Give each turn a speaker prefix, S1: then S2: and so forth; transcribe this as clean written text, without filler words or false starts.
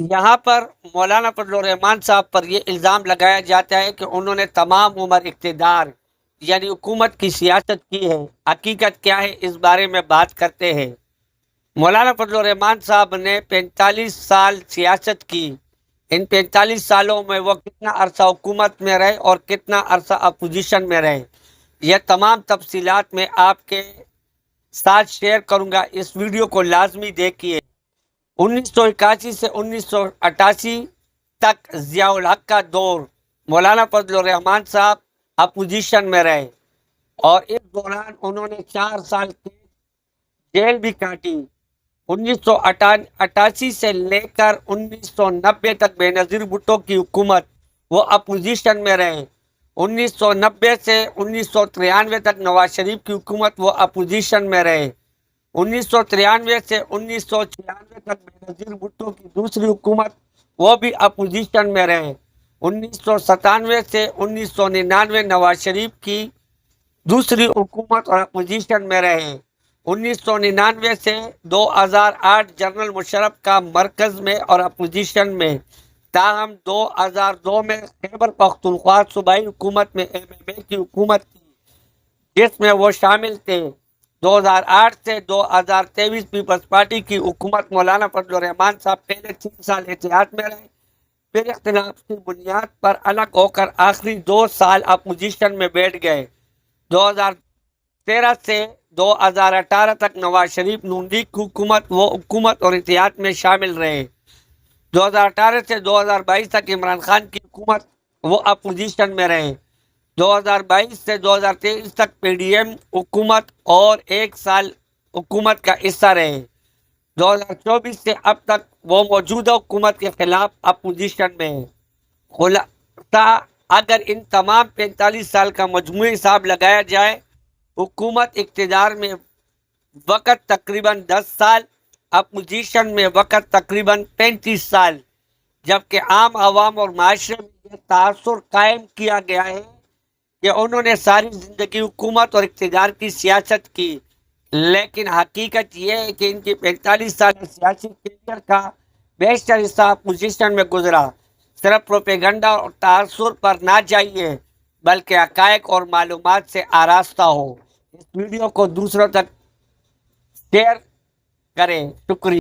S1: یہاں پر مولانا فضل الرحمان صاحب پر یہ الزام لگایا جاتا ہے کہ انہوں نے تمام عمر اقتدار یعنی حکومت کی سیاست کی ہے۔ حقیقت کیا ہے اس بارے میں بات کرتے ہیں۔ مولانا فضل الرحمان صاحب نے 45 سال سیاست کی۔ ان 45 سالوں میں وہ کتنا عرصہ حکومت میں رہے اور کتنا عرصہ اپوزیشن میں رہے، یہ تمام تفصیلات میں آپ کے ساتھ شیئر کروں گا۔ اس ویڈیو کو لازمی دیکھیے۔ 1981 سے 1988 تک ضیاء الحق کا دور مولانا فضل الرحمان صاحب اپوزیشن میں رہے اور اس دوران انہوں نے 4 سال کی جیل بھی کاٹی۔ 1988 سے لے کر 1990 تک بے نظیر بھٹو کی حکومت وہ اپوزیشن میں رہے۔ 1990 سے 1993 تک نواز شریف کی حکومت وہ اپوزیشن میں رہے۔ 1993 سے 1996 تک بے نظیر بھٹو کی دوسری حکومت وہ بھی اپوزیشن میں رہے۔ 1997 سے 1999 نواز شریف کی دوسری حکومت اور اپوزیشن میں رہے۔ 1999 سے 2008 جنرل مشرف کا مرکز میں اور اپوزیشن میں، تاہم 2002 میں خیبر پختونخوا صوبائی حکومت میں MMA کی حکومت تھی جس میں وہ شامل تھے۔ 2008 سے 2023 پیپلز پارٹی کی حکومت مولانا فضل الرحمان صاحب پہلے 3 سال احتیاط میں رہے، پھر اختلاف کی بنیاد پر الگ ہو کر آخری 2 سال اپوزیشن میں بیٹھ گئے۔ 2013 سے 2018 تک نواز شریف نون لیگ کی حکومت وہ حکومت اور اتحاد میں شامل رہے۔ 2018 سے 2022 تک عمران خان کی حکومت وہ اپوزیشن میں رہے۔ 2022 سے 2023 تک PDM حکومت اور 1 سال حکومت کا حصہ رہے۔ 2024 سے اب تک وہ موجودہ حکومت کے خلاف اپوزیشن میں ہے۔ خلاصہ اگر ان تمام 45 سال کا مجموعی حساب لگایا جائے، حکومت اقتدار میں وقت تقریباً 10 سال، اپوزیشن میں وقت تقریباً 35 سال، جبکہ عام عوام اور معاشرے میں یہ تاثر قائم کیا گیا ہے کہ انہوں نے ساری زندگی حکومت اور اقتدار کی سیاست کی، لیکن حقیقت یہ ہے کہ ان کی 45 سال سیاسی کیریئر کا بیشتر حصہ اپوزیشن میں گزرا۔ صرف پروپیگنڈا اور تاثر پر نہ جائیے بلکہ حقائق اور معلومات سے آراستہ ہو۔ اس ویڈیو کو دوسروں تک شیئر کریں۔ شکریہ۔